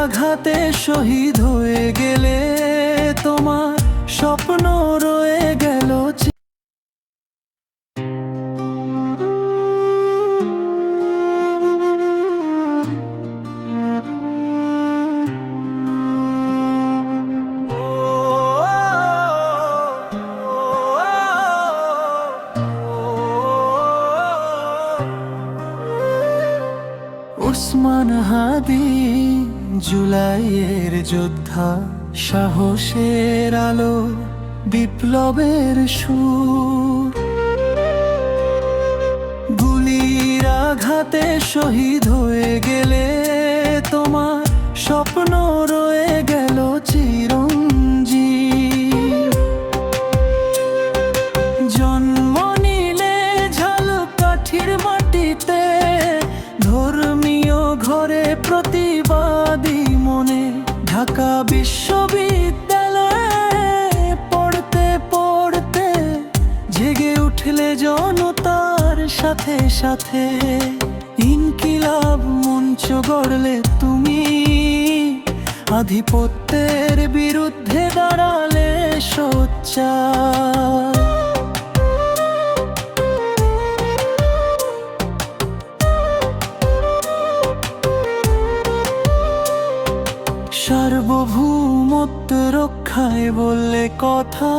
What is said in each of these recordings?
আঘাতে শহীদ হয়ে গেলে তোমার স্বপ্ন রয়ে গেল। ওসমান হাদি জুলাইয়ের যোদ্ধা, সাহসের আলো, বিপ্লবের সুর। গুলির আঘাতে শহীদ হয়ে গেলে তোমার স্বপ্ন রয়ে গেল চিরঞ্জীব। জন্ম নিলে ঝালকাঠির মাটিতে, ধর্মীয় ঘরে প্রতিবাদী মনে। ঢাকা বিশ্ববিদ্যালয়ে পড়তে পড়তে জেগে উঠলে জনতার সাথে সাথে। ইনকিলাব মঞ্চ গড়লে তুমি, আধিপত্যের বিরুদ্ধে দাঁড়ালে সোচ্চার। সার্বভৌমত্ব রক্ষায় বললে কথা,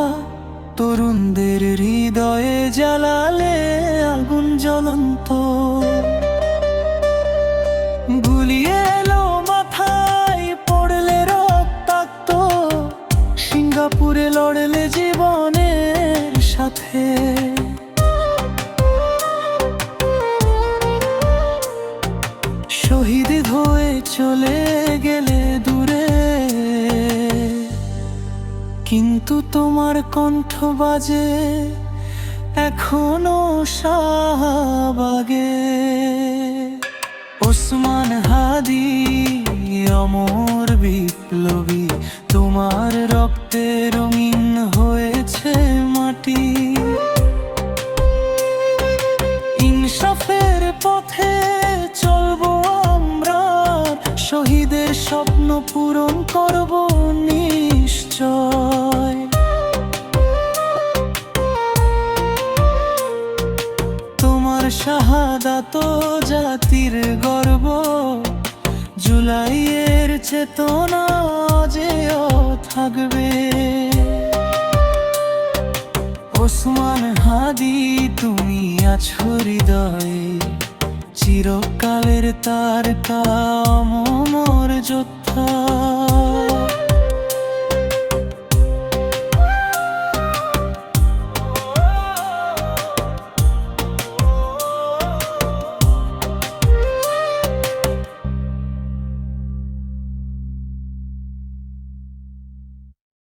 তরুণদের হৃদয়ে জ্বালালে আগুন জ্বলন্ত। গুলি এলো মাথায়, পড়লে রক্তাক্ত, সিঙ্গাপুরে লড়লে জীবনের সাথে। শহীদ হয়ে চলে গেলে দূরে, কিন্তু তোমার কণ্ঠ বাজে এখনো শাহবাগে। ওসমান হাদি অমর বিপ্লবী, তোমার রক্তে রঙিন হয়েছে মাটি। ইনসাফের পথে চলবো আমরা, শহীদের স্বপ্ন পূরণ করব নিশ্চয়। তোমার শাহাদাত জাতির গর্ব, জুলাইয়ের চেতনা যেও থাকবে। ওসমান হাদি তুমি আছো হৃদয়ে, চিরকালের তারকা অমর যোদ্ধা।